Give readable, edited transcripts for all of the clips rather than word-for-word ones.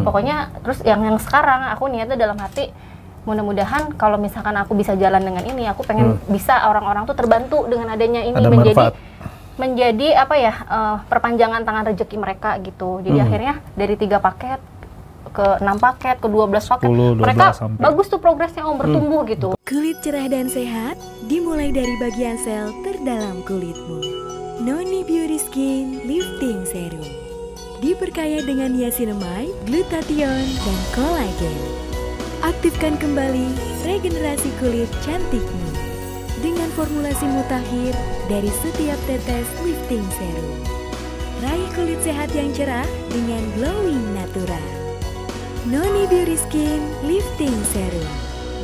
Pokoknya terus yang sekarang aku niatnya dalam hati, mudah-mudahan kalau misalkan aku bisa jalan dengan ini, aku pengen bisa orang-orang tuh terbantu dengan adanya ini, menjadi apa ya, perpanjangan tangan rezeki mereka gitu. Jadi akhirnya dari 3 paket ke 6 paket, ke 12 paket, 10, 12 mereka sampai. bagus tuh progresnya Om, bertumbuh gitu. Kulit cerah dan sehat dimulai dari bagian sel terdalam kulitmu. Noni Beauty Skin Lifting Serum diperkaya dengan niacinamide, glutathione, dan kolagen. Aktifkan kembali regenerasi kulit cantikmu dengan formulasi mutakhir dari setiap tetes lifting serum. Raih kulit sehat yang cerah dengan glowing natural. Noni Beauty Skin Lifting Serum,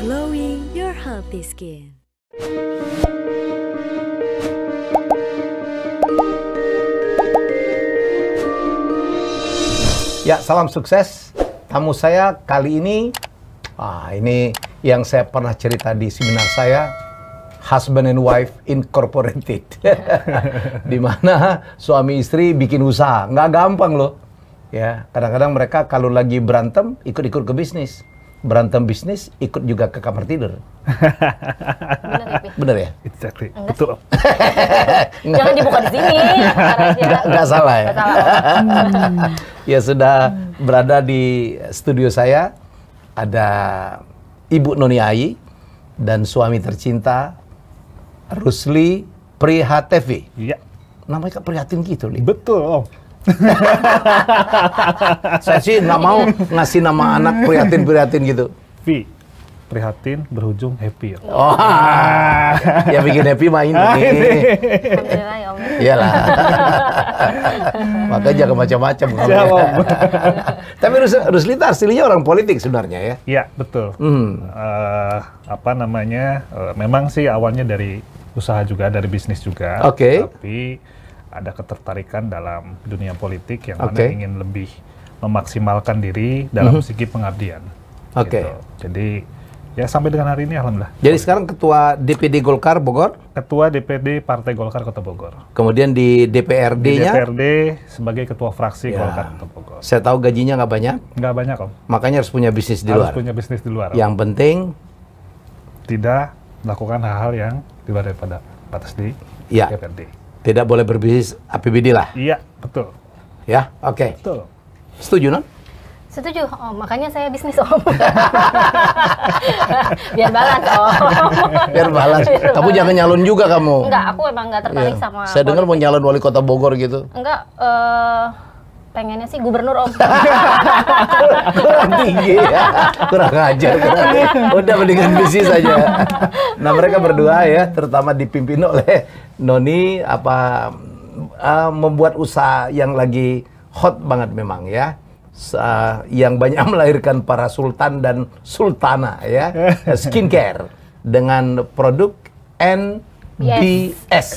glowing your healthy skin. Ya, salam sukses. Tamu saya kali ini yang saya pernah cerita di seminar saya, Husband and Wife Incorporated. Di mana suami istri bikin usaha. Nggak gampang loh. Ya, kadang-kadang mereka kalau lagi berantem, ikut-ikut ke bisnis. Berantem bisnis, ikut juga ke kamar tidur. Bener ya? Exactly. Betul. Jangan dibuka di sini. Nggak salah ya? Ya, sudah berada di studio saya, ada Ibu Noni Ayi dan suami tercinta Rusli Prihatevi. Iya. Namanya prihatin gitu, Li. Betul, Om. Saya sih nggak mau ngasih nama anak prihatin-prihatin gitu. V. Prihatin berujung happy. Oh, ya bikin happy mah ini. Alhamdulillah ya Om. Iyalah. Makanya jangan macam-macam. Tapi Rusli itu aslinya orang politik sebenarnya ya? Iya, betul. Memang sih awalnya dari usaha juga, dari bisnis juga. Oke. Tapi ada ketertarikan dalam dunia politik yang mana ingin lebih memaksimalkan diri dalam segi pengabdian. Gitu. Jadi ya sampai dengan hari ini alhamdulillah. Jadi sekarang ketua DPD Golkar Bogor? Ketua DPD Partai Golkar Kota Bogor. Kemudian di DPRD-nya? Di DPRD sebagai ketua fraksi Golkar Kota Bogor. Saya tahu gajinya nggak banyak? Nggak banyak, Om. Makanya harus punya bisnis di luar? Harus punya bisnis di luar, Om. Yang penting? Tidak melakukan hal-hal yang di luar daripada batas di DPRD. Tidak boleh berbisnis APBD lah? Iya, betul. Ya, oke. Betul. Setuju, Non? Setuju, Om. Makanya saya bisnis, Om. Biar balance, Om. Biar balance. Kamu jangan nyalon juga kamu. Enggak, aku emang nggak tertarik sama Saya dengar mau nyalon wali kota Bogor gitu. Enggak, pengennya sih gubernur, Om. Kurang tinggi ya. Kurang ajar. Udah mendingan bisnis aja. Nah, mereka berdua ya, terutama dipimpin oleh Noni, membuat usaha yang lagi hot banget memang ya. Yang banyak melahirkan para sultan dan sultana ya. Skincare dengan produk NBS.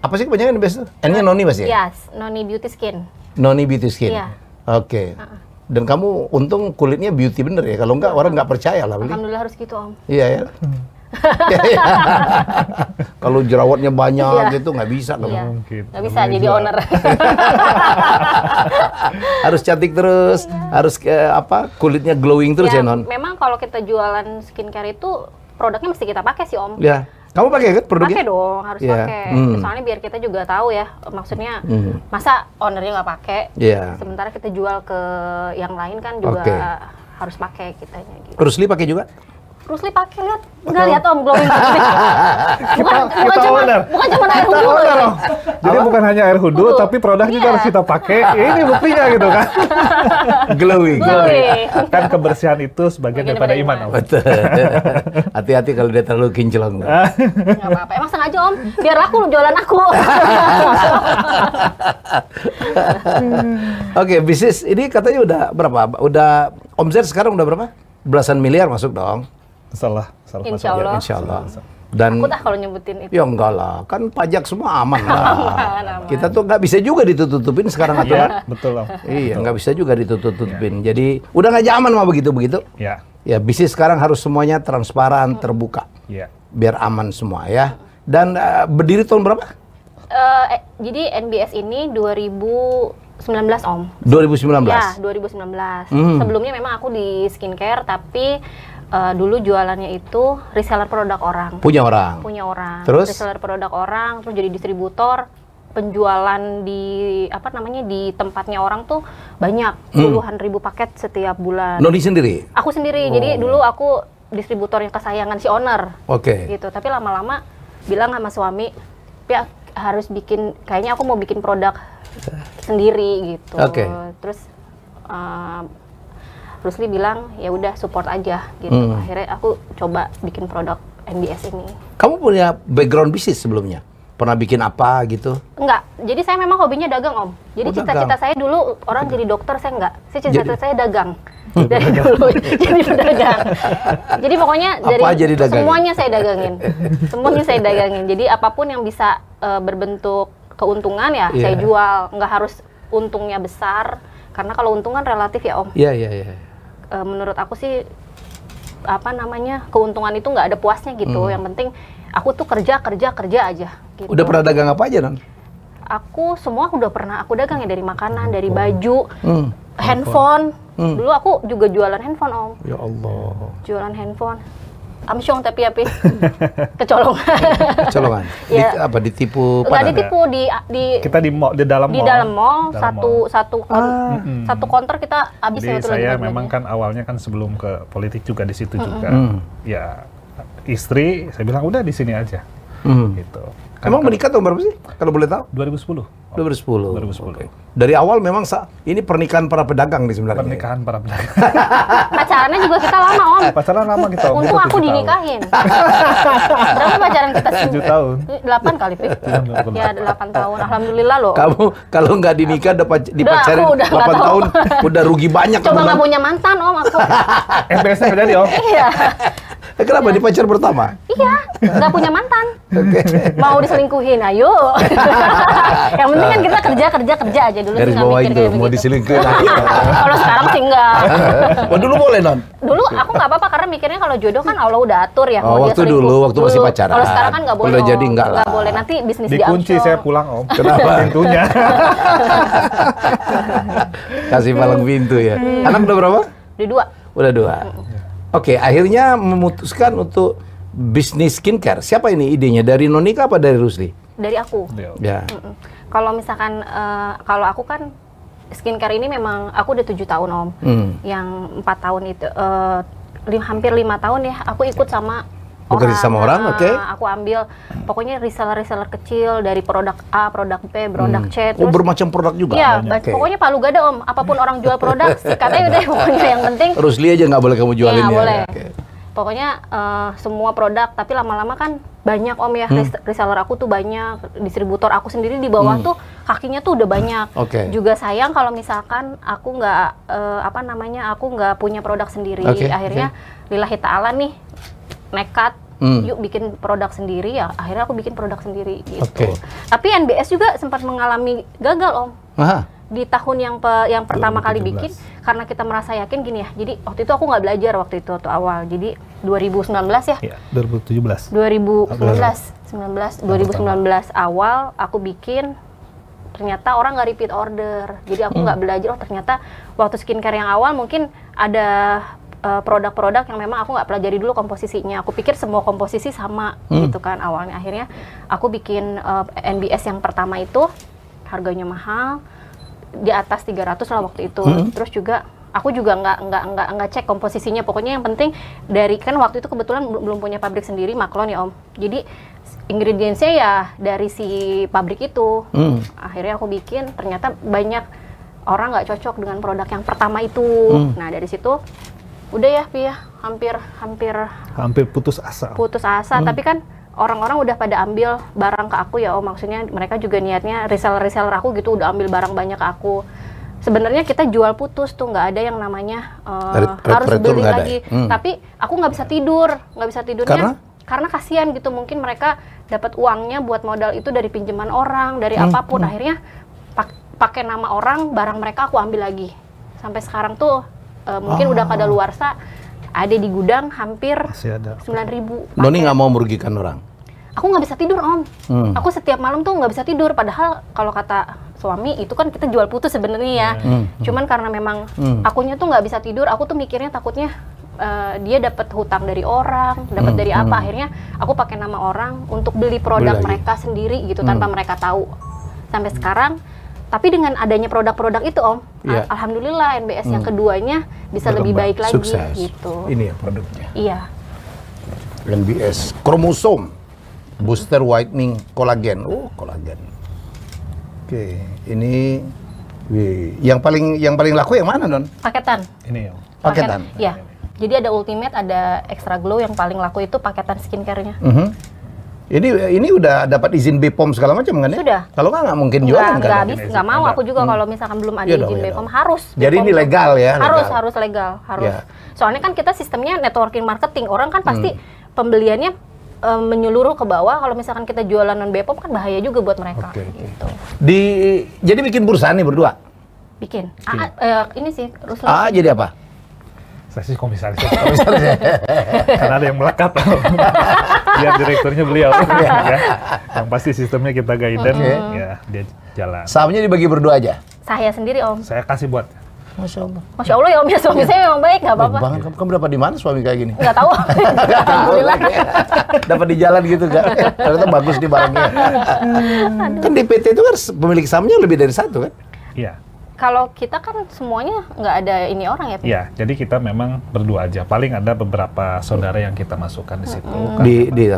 Apa sih kebanyakan NBS itu? N-nya Noni pasti ya? Yes, Noni Beauty Skin. Noni Beauty Skin? Iya. Oke. Dan kamu untung kulitnya beauty bener ya? Kalau enggak orang nggak percaya lah beli. Alhamdulillah harus gitu, Om. Iya ya? Kalau jerawatnya banyak gitu nggak bisa. Iya. Gitu. Nggak bisa jadi owner. Harus cantik terus, harus kulitnya glowing terus ya, Non? Memang kalau kita jualan skincare itu produknya mesti kita pakai sih, Om. Ya. Kamu pakai kan produknya? Pakai dong, harus pakai. Soalnya biar kita juga tahu ya, maksudnya masa ownernya nggak pakai, sementara kita jual ke yang lain kan juga harus pakai kitanya. Gitu. Rusli pakai juga? Rusli pakai, lihat, nggak lihat Om glowing gini. bukan cuma air hudu loh. Jadi bukan hanya air hudu, tapi produk juga harus kita pakai. Ini buktinya gitu kan. Glowing. Kan kebersihan itu sebagian daripada iman, Om. Betul. Hati-hati kalau dia terlalu kinclong. Nggak apa-apa, emang sengaja Om, biar laku jualan aku. Oke, bisnis ini katanya udah berapa? Udah omset sekarang udah berapa? Belasan miliar masuk dong. Salah. Insya Allah. Insya Allah. Dan aku dah kalau nyebutin itu. Ya enggak lah, kan pajak semua aman lah. Kita tuh nggak bisa juga ditutup-tutupin sekarang aturan. Iya, betul Om. Iya, nggak bisa juga ditutup-tutupin. Jadi udah nggak zaman mah begitu-begitu. Iya. Ya bisnis sekarang harus semuanya transparan, terbuka. Iya. Biar aman semua ya. Dan berdiri tahun berapa? Jadi NBS ini 2016 Om. 2019? Ya, 2019. Sebelumnya memang aku di skincare, tapi dulu jualannya itu reseller produk orang. Punya orang? Punya orang. Terus? Reseller produk orang, terus jadi distributor. Penjualan di di tempatnya orang tuh banyak, puluhan ribu paket setiap bulan. Noni sendiri? Aku sendiri. Jadi dulu aku distributor yang kesayangan si owner. Oke. Gitu. Tapi lama-lama bilang sama suami, "Ya harus bikin, kayaknya aku mau bikin produk sendiri gitu." Oke. Terus Rusli bilang, "Ya udah support aja." gitu. Akhirnya aku coba bikin produk NBS ini. Kamu punya background bisnis sebelumnya? Pernah bikin apa gitu? Enggak, jadi saya memang hobinya dagang, Om. Jadi cita-cita saya dulu orang jadi dokter, saya enggak. Saya cita-cita saya dagang. Dari dulu jadi pedagang. Jadi pokoknya dari semuanya saya dagangin. Semuanya saya dagangin. Jadi apapun yang bisa berbentuk keuntungan ya saya jual. Enggak harus untungnya besar, karena kalau untung kan relatif ya, Om. Iya. Menurut aku sih keuntungan itu nggak ada puasnya gitu. Yang penting aku tuh kerja aja gitu. Udah pernah dagang apa aja, Non? Aku semua udah pernah aku dagang ya, dari makanan, dari baju, handphone. Dulu aku juga jualan handphone, Om. Ya Allah. Jualan handphone. Amsyong tapi kecolongan. Kecolongan. Ya. Ditipu Nggak ditipu kita di dalam mall. Di dalam mall satu konter kita habis. Jadi saya memang kan awalnya kan sebelum ke politik juga di situ juga. Ya istri saya bilang udah di sini aja. Gitu. Emang menikah tahun berapa sih? Kalau boleh tahu? 2010. 2010. Okay. Dari awal memang ini pernikahan para pedagang nih sebenarnya. Pernikahan para pedagang. Pacarannya juga kita lama, Om. Pacaran lama kita, Om. Untung aku dinikahin. Berapa pacaran kita? 7 tahun. 8 kali, Pi. Ya, 8 tahun. Alhamdulillah loh. Kamu kalau nggak dinikah dipacarin 8 tahun, udah rugi banyak. Coba nggak punya mantan, Om, aku. MPS-nya nggak jadi, Om. Iya. Kenapa di pacar pertama? Iya, nggak punya mantan. Mau diselingkuhin, ayo. Yang penting kan kita kerja aja dulu. Garis bawah itu, mau diselingkuhin. Kalau sekarang sih enggak. Oh, dulu boleh, Non? Dulu aku nggak apa-apa, karena mikirnya kalau jodoh kan Allah udah atur ya. Oh, waktu dulu, waktu masih pacaran. Kalau sekarang kan nggak boleh. Udah jadi enggak lah. Nggak boleh, nanti bisnis dikunci saya pulang, Om. Kenapa? Pintunya. Kasih palang pintu ya. Anak udah berapa? Udah 2. Oke, akhirnya memutuskan untuk bisnis skincare. Siapa ini idenya? Dari Nonika apa dari Rusli? Dari aku. Ya. Kalau misalkan, kalau aku kan skincare ini memang aku udah 7 tahun, Om. Yang 4 tahun itu, hampir 5 tahun ya, aku ikut sama bekerja sama orang, oke. Aku ambil pokoknya reseller kecil dari produk A, produk B, produk C. Terus, bermacam produk juga? Iya, pokoknya palu gada, Om. Apapun orang jual produk, sikatnya udah pokoknya yang penting. Rusli aja nggak boleh kamu jualin ya? Boleh. Pokoknya semua produk, tapi lama-lama kan banyak, Om ya. Reseller aku tuh banyak, distributor aku sendiri di bawah tuh kakinya tuh udah banyak. Juga sayang kalau misalkan aku nggak aku nggak punya produk sendiri. Akhirnya lillahi ta'ala nih nekat, yuk bikin produk sendiri ya. Akhirnya aku bikin produk sendiri gitu. Tapi NBS juga sempat mengalami gagal, Om. Di tahun yang pertama 2017. Kali bikin, karena kita merasa yakin gini ya. Jadi waktu itu aku nggak belajar waktu itu awal. Jadi 2019 ya? Iya, 2017. 2019 awal aku bikin, ternyata orang nggak repeat order. Jadi aku nggak belajar, ternyata waktu skincare yang awal mungkin ada produk-produk yang memang aku nggak pelajari dulu komposisinya. Aku pikir semua komposisi sama gitu kan awalnya. Akhirnya aku bikin NBS yang pertama itu, harganya mahal, di atas 300 lah waktu itu. Terus juga aku juga nggak cek komposisinya. Pokoknya yang penting dari, kan waktu itu kebetulan belum punya pabrik sendiri, Maklon ya, Om. Jadi ingredientsnya ya dari si pabrik itu. Akhirnya aku bikin, ternyata banyak orang nggak cocok dengan produk yang pertama itu. Nah dari situ udah ya, Pi ya, hampir putus asa. Tapi kan orang-orang udah pada ambil barang ke aku ya, Om. Maksudnya mereka juga niatnya reseller aku gitu udah ambil barang banyak ke aku. Sebenarnya kita jual putus tuh, nggak ada yang namanya harus beli lagi. Tapi aku nggak bisa tidurnya karena kasihan gitu. Mungkin mereka dapat uangnya buat modal itu dari pinjaman orang, dari apapun. Akhirnya pakai nama orang, barang mereka aku ambil lagi. Sampai sekarang tuh mungkin udah pada luarsa, ada di gudang hampir 9.000. Noni nggak mau merugikan orang? Aku nggak bisa tidur, Om. Aku setiap malam tuh nggak bisa tidur. Padahal kalau kata suami itu kan kita jual putus sebenarnya ya. Cuman karena memang akunya tuh nggak bisa tidur, aku tuh mikirnya takutnya dia dapat hutang dari orang, dapat dari apa, akhirnya aku pakai nama orang untuk beli produk mereka sendiri gitu tanpa mereka tahu. Sampai sekarang, tapi dengan adanya produk-produk itu Om, alhamdulillah NBS yang keduanya bisa lebih baik lagi. Sukses. Gitu. Ini ya produknya. Iya. NBS kromosom booster whitening kolagen. Oh, kolagen. Oke, ini yang paling laku yang mana, Don? Paketan. Ini ya. Paketan. Iya. Jadi ada Ultimate, ada Extra Glow, yang paling laku itu paketan skincare-nya. Ini udah dapat izin BPOM segala macam kan ya? Sudah. Kalau nggak mungkin jualan kan? Nggak mau aku juga kalau misalkan belum ada izin BPOM harus. Jadi ini legal ya? Harus legal, harus. Ya. Soalnya kan kita sistemnya networking marketing, orang kan pasti pembeliannya menyeluruh ke bawah. Kalau misalkan kita jualan non BPOM kan bahaya juga buat mereka. Gitu. Jadi bikin bursa nih berdua? Bikin. Ini sih Rusli. Jadi apa? Saya sih komisaris. Karena ada yang melekat. Dia direkturnya beliau. Ya. Yang pasti sistemnya kita guidance, ya dia jalan. Sahamnya dibagi berdua aja? Saya sendiri Om. Saya kasih buat. Masya Allah. Masya Allah ya Om, ya suami saya memang baik, nggak apa-apa. Banget, kamu dapat di mana suami kayak gini? Nggak tahu. Alhamdulillah. Dapat di jalan gitu kan? Ternyata bagus di barangnya. Kan di PT itu kan pemilik sahamnya lebih dari satu kan? Iya. Kalau kita kan semuanya nggak ada ini orang ya? Iya, jadi kita memang berdua aja. Paling ada beberapa saudara yang kita masukkan di situ.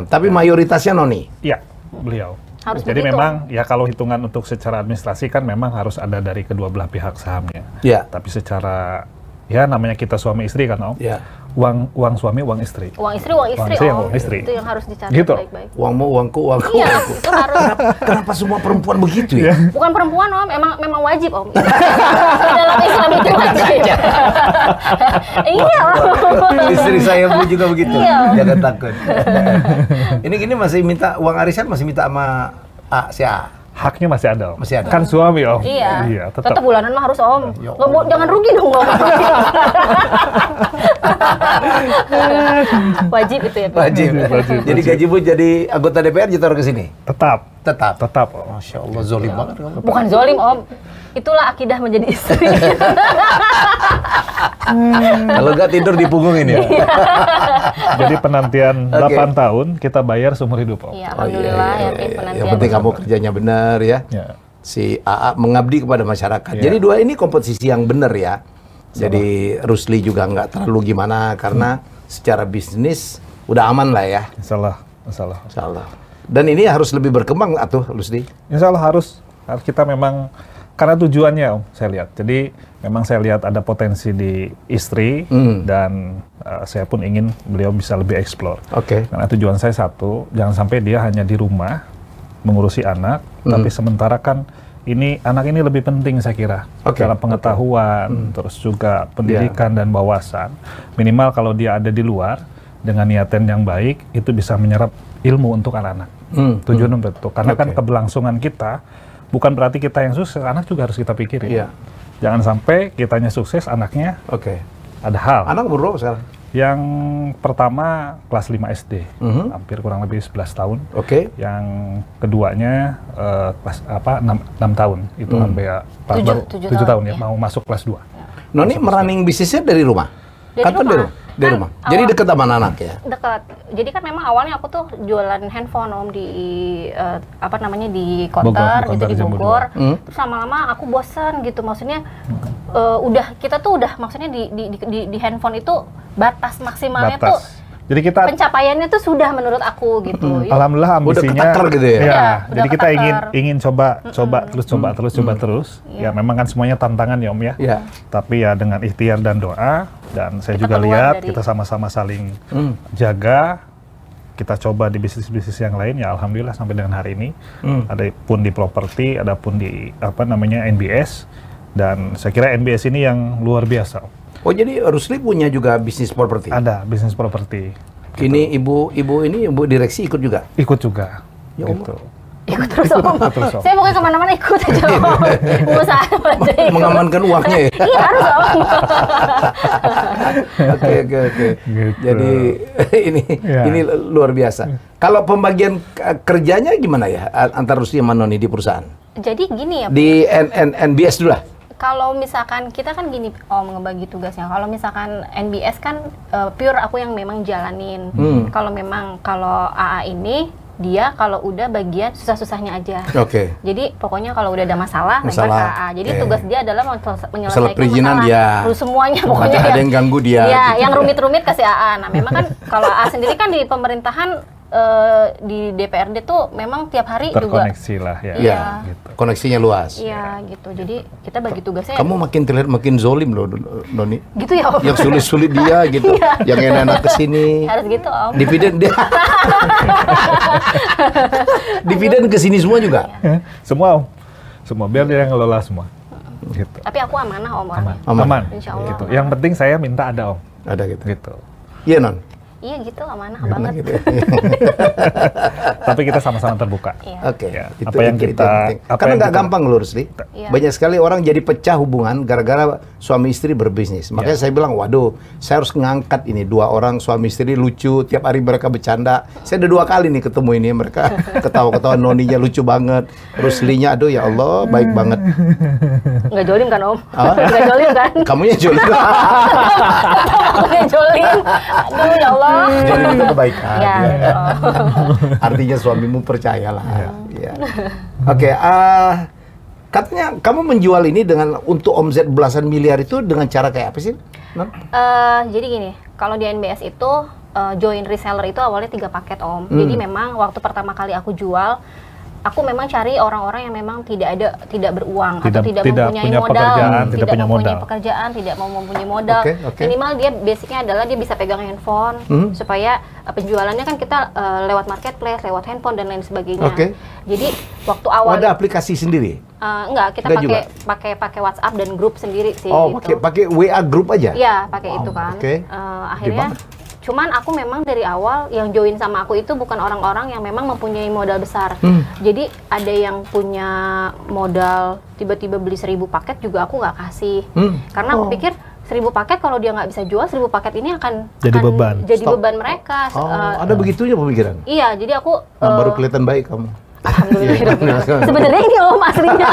Tapi mayoritasnya Noni? Iya, beliau. Harus jadi begitu. memang ya kalau hitungan untuk secara administrasi kan memang harus ada dari kedua belah pihak sahamnya. Iya. Tapi secara ya namanya kita suami istri kan Om. Iya. Uang suami, uang istri. Uang istri, Uang istri. Itu yang harus dicatat Gitu. baik-baik. Uangmu, uangku, uangku. Iya, itu harus. Kenapa semua perempuan begitu ya? Bukan perempuan Om, memang wajib Om. Di dalam Islam itu wajib. Iya Om. Istri saya juga begitu. Iya. Jangan takut. Ini masih minta uang arisan, masih minta sama si A. Haknya masih ada Om. Masih ada. Kan suami Om. Iya. Tetap. Tetap bulanan mah harus Om. Jangan rugi dong Om. Wajib itu ya. Wajib. Jadi gajimu jadi anggota DPR ditaruh ke sini. Tetap Om. Masya Allah, zolim banget kamu. Bukan zolim Om. Itulah akidah menjadi istri. Kalau nggak tidur di punggung ini ya. Jadi penantian 8 tahun kita bayar seumur hidup Om. Iya, alhamdulillah yakin penantian. Yang penting kamu kerjanya benar ya. Si AA mengabdi kepada masyarakat. Jadi dua ini komposisi yang benar ya. Jadi Rusli juga nggak terlalu gimana karena secara bisnis udah aman lah ya. Insya Allah. Dan ini harus lebih berkembang atuh Rusli. Insya Allah harus kita memang karena tujuannya Om saya lihat. Jadi memang saya lihat ada potensi di istri dan saya pun ingin beliau bisa lebih explore. Karena tujuan saya satu, jangan sampai dia hanya di rumah mengurusi anak, tapi sementara kan ini anak ini lebih penting saya kira dalam pengetahuan, terus juga pendidikan dan wawasan. Minimal kalau dia ada di luar dengan niatan yang baik itu bisa menyerap ilmu untuk anak-anak. Tujuan untuk itu. Karena kan keberlangsungan kita bukan berarti kita yang sukses, anak juga harus kita pikirin. Jangan sampai kitanya sukses, anaknya ada hal. Anak berapa sekarang? Yang pertama kelas 5 SD, hampir kurang lebih 11 tahun. Yang keduanya kelas 6 tahun, itu sampai 7 tahun ya, mau masuk kelas 2. Noni merunning bisnisnya dari rumah? Dari rumah. Jadi dekat sama anak ya? Dekat. Jadi kan memang awalnya aku tuh jualan handphone Om di di konter gitu di Bogor. Terus lama-lama aku bosan gitu. Maksudnya kita tuh udah maksudnya di handphone itu batas maksimalnya tuh. Jadi kita pencapaiannya tuh sudah menurut aku gitu. Alhamdulillah ambisinya. Udah gitu ya? Ya, jadi kita ingin coba terus. Ya memang kan semuanya tantangan ya Om ya. Tapi ya dengan ikhtiar dan doa dan saya juga lihat kita sama-sama saling jaga. Kita coba di bisnis-bisnis yang lain ya alhamdulillah sampai dengan hari ini. Ada pun di properti, ada pun di NBS dan saya kira NBS ini yang luar biasa. Oh jadi Rusli punya juga bisnis properti? Ada bisnis properti. Ini ibu direksi ikut juga? Ikut juga. Ya gitu. Ikut terus Om. Saya pokoknya kemana-mana ikut aja Om. Usaha aja ikut. Mengamankan uangnya ya? Iya harus Om. Oke. Gitu. Jadi ini luar biasa. Kalau pembagian kerjanya gimana ya antara Rusdi sama Noni di perusahaan? Jadi gini ya. Di NBS dulu lah. Kalau misalkan kita kan gini Om ngebagi tugasnya. Kalau misalkan NBS kan pure aku yang memang jalanin. Kalau AA ini dia kalau udah bagian susah-susahnya aja. Oke. Jadi pokoknya kalau udah ada masalah lempar ke AA. Jadi tugas dia adalah menyelesaikan perizinan masalah. Terus semuanya pokoknya ada yang ganggu dia. Ya, yang rumit-rumit kasih AA. Nah, memang kan kalau AA sendiri kan di pemerintahan di DPRD tuh memang tiap hari terkoneksi juga lah ya. Iya. Gitu. Koneksinya luas. Iya, gitu. Jadi kita bagi tugasnya. Kamu makin terlihat makin zolim loh, Noni. Gitu ya Om. Yang sulit-sulit dia gitu, yang enak-enak kesini. Harus gitu Om. Dividen dia. Dividen kesini semua juga. Semua Om. Semua biar dia yang ngelola semua. Gitu. Tapi aku amanah Om orangnya. Aman. Insya Allah. Gitu. Yang penting saya minta ada Om. Ada gitu. Gitu. Iya Non. Iya gitu amanah banget. Gitu. Tapi kita sama-sama terbuka. Iya. Oke. Ya, Itu- apa yang itu kita penting. Karena nggak gampang loh Rusdi. Iya. Banyak sekali orang jadi pecah hubungan gara-gara suami istri berbisnis. Makanya saya bilang, waduh, saya harus ngangkat ini dua orang suami istri lucu, tiap hari mereka bercanda. Saya udah 2 kali nih ketemu ini mereka ketawa-ketawa, Noninya lucu banget, Ruslinya aduh ya Allah baik banget. Nggak jolim kan Om? Apa? Nggak jolim kan? Kamunya jolim. Nggak jolim. Aduh ya Allah. Jolim itu kebaikan. Ya, Ya. gitu. Artinya suamimu percayalah. Ya. Oke, katanya kamu menjual ini dengan untuk omset belasan miliar itu dengan cara kayak apa sih? Non? Jadi gini, kalau di NBS itu join reseller itu awalnya 3 paket Om. Jadi memang waktu pertama kali aku jual, aku memang cari orang-orang yang memang tidak beruang atau tidak mempunyai punya modal, pekerjaan, tidak punya mempunyai modal. pekerjaan, tidak mau mempunyai modal. Oke. Minimal dia basicnya adalah dia bisa pegang handphone supaya penjualannya kan kita lewat marketplace, lewat handphone dan lain sebagainya. Oke. Jadi waktu awal Ada aplikasi sendiri? enggak, kita Enggak pakai WhatsApp dan grup sendiri sih. Oh, gitu. pakai WA group aja? Iya, pakai itu kan. Oke. Akhirnya, cuman aku memang dari awal yang join sama aku itu bukan orang-orang yang memang mempunyai modal besar. Jadi ada yang punya modal tiba-tiba beli 1000 paket juga aku nggak kasih. Karena aku pikir 1000 paket kalau dia nggak bisa jual 1000 paket ini akan jadi beban mereka. Ada begitunya pemikiran? Iya, jadi aku Baru kelihatan baik kamu. Alhamdulillah. Sebenarnya ini Om aslinya.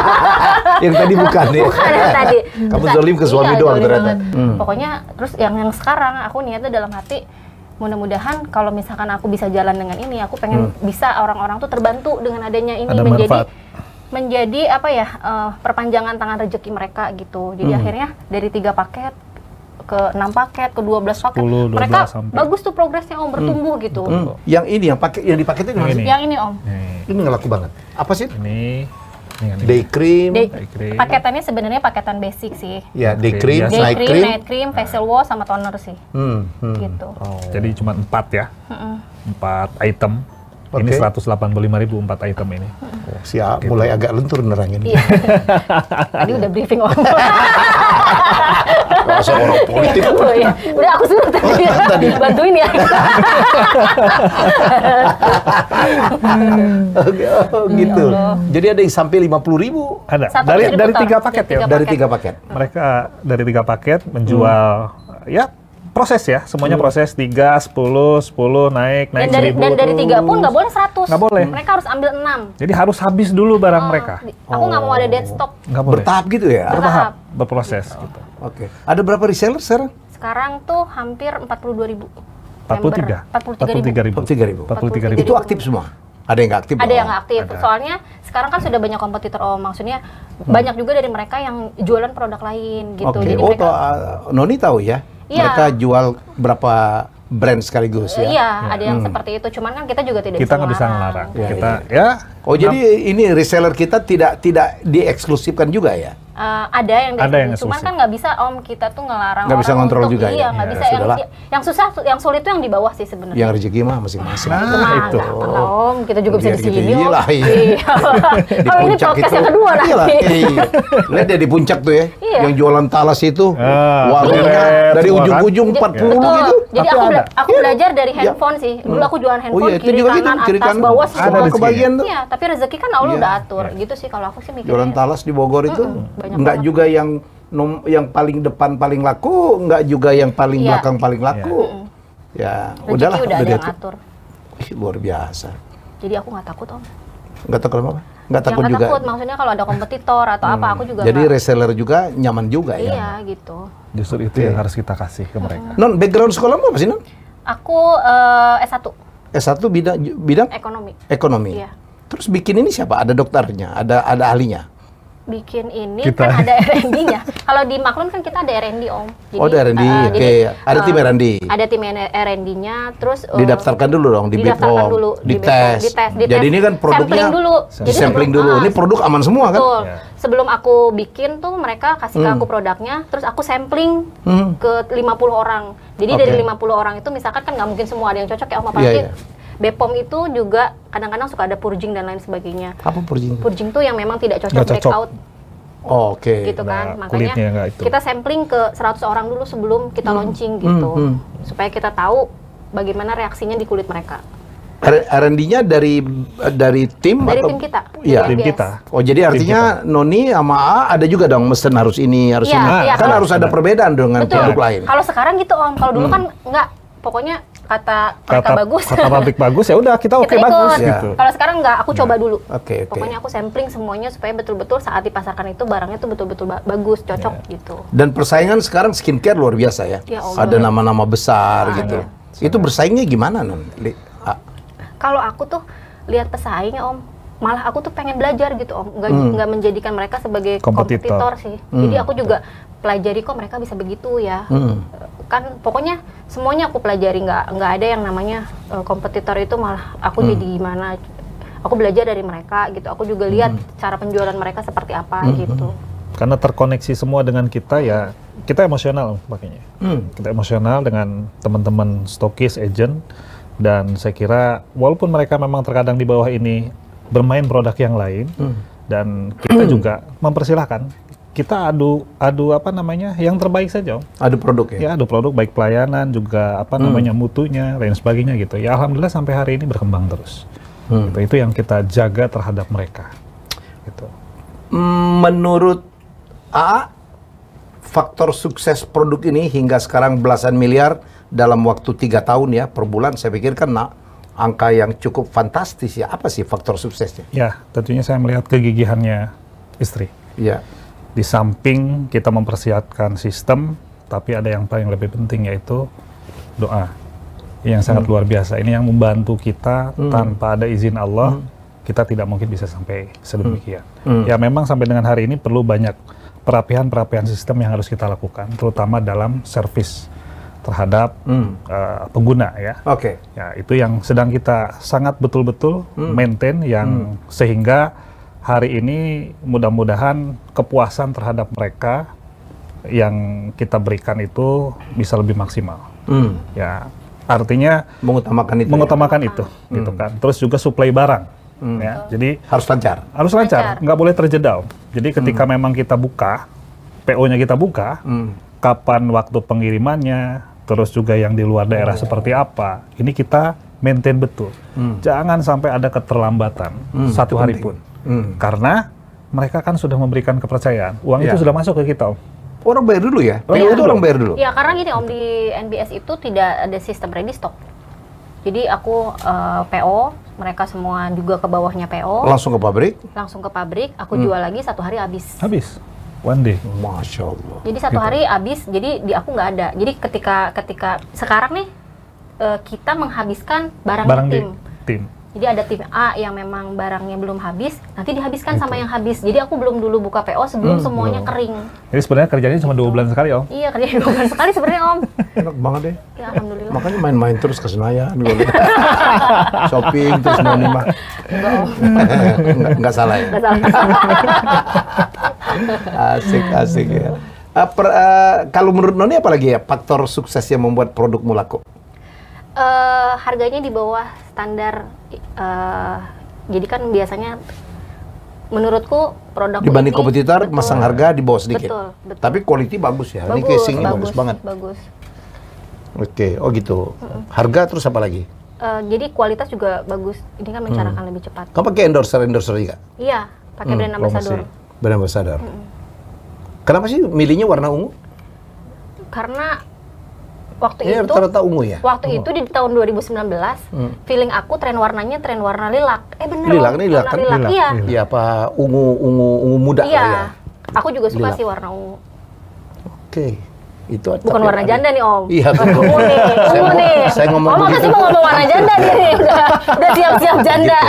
Yang tadi bukan ya? Bukan yang tadi. Kamu zolim ke suami Iya, doang zolim ternyata. banget. Pokoknya terus yang sekarang aku niatnya dalam hati mudah-mudahan kalau misalkan aku bisa jalan dengan ini, aku pengen bisa orang-orang tuh terbantu dengan adanya ini, menjadi apa ya, perpanjangan tangan rezeki mereka gitu. Jadi akhirnya dari 3 paket ke 6 paket ke 12 paket 10, 12 mereka sampai. bagus tuh progresnya Om, bertumbuh gitu. Yang ini yang dipaketin mana sih? Yang ini Om, Ini nggak laku banget. Apa sih? Ini Day cream. cream. paketannya sebenarnya paketan basic sih. Ya, day cream, Day Day night cream, cream. night cream, facial wash sama toner sih. Gitu. Jadi cuma 4 ya. 4 item. Ini Oke. 185.000 4 item ini. Oh, siap, mulai agak lentur nerangin. Iya. Tadi udah briefing Om. Rasa orang politik. Oh, iya. Udah aku suruh tadi. Bantuin ya. Oh, gitu. Jadi ada yang sampai 50.000. Ada. Satu Dari distributor. 3 paket ya. Dari 3 paket. Mereka dari 3 paket menjual ya proses ya, semuanya proses 3, 10 naik Dan dari 1000. dan dari 3 pun nggak boleh 100. Nggak boleh. Mereka harus ambil 6. Jadi harus habis dulu barang mereka. Aku nggak mau ada dead stock. Nggak boleh. Bertahap gitu ya? Bertahap, berproses gitu. Oke. Ada berapa reseller sekarang? Sekarang tuh hampir 42.000. 43. 43.000. 43.000. 43.000. Itu aktif semua? Ada yang nggak aktif? Ada yang Oh. nggak aktif. Soalnya sekarang kan sudah banyak kompetitor Om. Maksudnya banyak juga dari mereka yang jualan produk lain gitu. Oke. Jadi Oh, mereka Noni tahu ya? Iya. Mereka jual berapa brand sekaligus ya? iya, ada yang seperti itu. Cuman kan kita juga tidak Kita nggak bisa melarang. ngelarang. Ya, Kita ya. Oh, jadi ini reseller kita tidak dieksklusifkan juga ya? Ada yang cuman kan nggak bisa Om, kita tuh ngelarang nggak bisa ngontrol juga iya, nggak bisa. Yang susah, yang sulit tuh yang di bawah sih sebenarnya. Yang rezeki mah masing-masing. Itu Om, kita juga bisa di sini Om. Iya. Di ini podcast yang kedua nanti. Lihat dia di puncak tuh ya, yang jualan talas itu, warungnya dari ujung-ujung 40 gitu. Jadi aku belajar dari handphone sih. Dulu aku jualan handphone kiri kanan atas bawah ada kebagian tuh. Iya, tapi rezeki kan Allah udah atur. Gitu sih kalau aku sih mikirnya. Jualan talas di Bogor itu nggak juga yang paling depan paling laku, nggak juga yang paling belakang paling laku. Ya, udahlah. Udah ada yang atur. Luar biasa. Jadi aku nggak takut Om. Nggak takut apa? Nggak takut juga. Nggak takut, maksudnya kalau ada kompetitor atau apa, aku juga. Jadi reseller juga nyaman juga ya. Iya gitu. Justru itu yang harus kita kasih ke mereka. Non, background sekolahmu apa sih Non? Aku S1. S1 bidang? Ekonomi. Iya. Terus bikin ini siapa? Ada dokternya, ada ahlinya. Bikin ini kita. Kan ada R&D-nya. Kalau di Maklun kan kita ada R&D Om. Jadi, ada R&D, oke. Ada tim R&D. Ada tim R&D-nya, terus didaftarkan dulu dong di BPOM, dites. Jadi ini kan produknya sampling dulu. Ini produk aman semua kan? Betul. Sebelum aku bikin tuh mereka kasih ke aku produknya, terus aku sampling ke 50 orang. Jadi dari 50 orang itu misalkan kan nggak mungkin semua ada yang cocok ya Om, apalagi BPOM itu juga kadang-kadang suka ada purging dan lain sebagainya. Apa purging? Purging tuh yang memang tidak cocok breakout. Oke. Gitu kan. Makanya kita sampling ke 100 orang dulu sebelum kita launching gitu. Supaya kita tahu bagaimana reaksinya di kulit mereka. R&D-nya dari tim dari atau? Tim kita. Iya, tim kita. Oh, jadi artinya Noni sama A ada juga dong mesen harus ini, harus ini. Kan harus ada perbedaan dengan produk lain. Kalau sekarang gitu Om, kalau dulu kan enggak, pokoknya kata bagus. Kata pabrik bagus ya udah kita oke bagus gitu. Kalau sekarang enggak, aku coba dulu. Oke. Pokoknya aku sampling semuanya supaya betul-betul saat dipasarkan itu barangnya tuh betul-betul bagus, cocok gitu. Dan persaingan sekarang skincare luar biasa ya. Ada nama-nama besar gitu. Itu bersaingnya gimana Non? Kalau aku tuh lihat pesaing Om, malah aku tuh pengen belajar gitu Om, nggak menjadikan mereka sebagai kompetitor sih. Jadi aku juga pelajari kok mereka bisa begitu ya. Kan pokoknya semuanya aku pelajari, nggak ada yang namanya kompetitor itu malah aku jadi gimana. Aku belajar dari mereka gitu. Aku juga lihat cara penjualan mereka seperti apa gitu. Karena terkoneksi semua dengan kita ya, kita emosional makanya. Kita emosional dengan teman-teman stokis, agent. Dan saya kira walaupun mereka memang terkadang di bawah ini bermain produk yang lain, dan kita juga mempersilahkan kita adu apa namanya yang terbaik saja. Adu produk ya? Ya adu produk, baik pelayanan juga apa namanya mutunya, lain sebagainya gitu. Ya alhamdulillah sampai hari ini berkembang terus. Gitu. Itu yang kita jaga terhadap mereka. Gitu. Menurut A, faktor sukses produk ini hingga sekarang belasan miliar dalam waktu 3 tahun ya per bulan, saya pikir kan angka yang cukup fantastis ya. Apa sih faktor suksesnya? Ya, tentunya saya melihat kegigihannya istri. Ya. Di samping kita mempersiapkan sistem, tapi ada yang paling lebih penting yaitu doa. Yang sangat luar biasa. Ini yang membantu kita tanpa ada izin Allah, kita tidak mungkin bisa sampai sedemikian. Ya memang sampai dengan hari ini perlu banyak perapian sistem yang harus kita lakukan, terutama dalam servis terhadap pengguna ya. Oke. Ya, itu yang sedang kita sangat betul-betul maintain yang sehingga hari ini mudah-mudahan kepuasan terhadap mereka yang kita berikan itu bisa lebih maksimal. Ya, artinya mengutamakan itu gitu kan. Terus juga suplai barang. Ya, jadi harus lancar. Harus lancar, nggak boleh terjeda. Jadi ketika memang kita buka, PO-nya kita buka, kapan waktu pengirimannya, terus juga yang di luar daerah seperti apa, ini kita maintain betul. Jangan sampai ada keterlambatan satu hari pun. Karena mereka kan sudah memberikan kepercayaan. Uang itu sudah masuk ke kita, Om. Orang bayar dulu ya? PO itu orang bayar dulu? Ya, karena gini Om, di NBS itu tidak ada sistem ready stock. Jadi aku PO, mereka semua juga ke bawahnya PO. Langsung ke pabrik? Langsung ke pabrik, aku jual lagi 1 hari habis. Habis? One day? Masya Allah. Jadi 1 hari habis, jadi di aku nggak ada. Jadi ketika sekarang nih, kita menghabiskan barang tim. Jadi ada tim A yang memang barangnya belum habis, nanti dihabiskan sama yang habis. Jadi aku belum dulu buka PO sebelum semuanya kering. Jadi sebenarnya kerjanya cuma 2 bulan sekali, Om? Iya, kerjanya 2 bulan sekali sebenarnya, Om. Enak banget deh. Ya, alhamdulillah. Makanya main-main terus ke Senayan. Shopping terus Noni mah. Nggak salah ya? Nggak salah. Asik ya. Kalau menurut Noni apa lagi ya faktor sukses yang membuat produkmu laku? Harganya di bawah standar. Jadi kan biasanya menurutku produk dibanding ini, kompetitor betul, masang harga di bawah sedikit. Betul. Tapi quality bagus ya. Ini casingnya bagus banget. Bagus. Oke, oh gitu. Harga terus apa lagi? Jadi kualitas juga bagus. Ini kan mencerahkan lebih cepat. Kamu pakai endorser juga? Iya, pakai brand ambassador. Brand ambassador. Kenapa sih milihnya warna ungu? Karena waktu ini itu rata-rata ungu ya? Waktu itu di tahun 2019, feeling aku tren warnanya tren warna lilac. Bener lilac, ini lilac kan? Lilac. Iya. Iya, apa ungu muda iya. ya? Aku juga suka lilac. sih warna ungu. Oke. Itu bukan warna janda nih Om. Iya betul. Ungu nih. Saya ngomong Om masih mau ngomong warna janda nih. Udah siap-siap janda.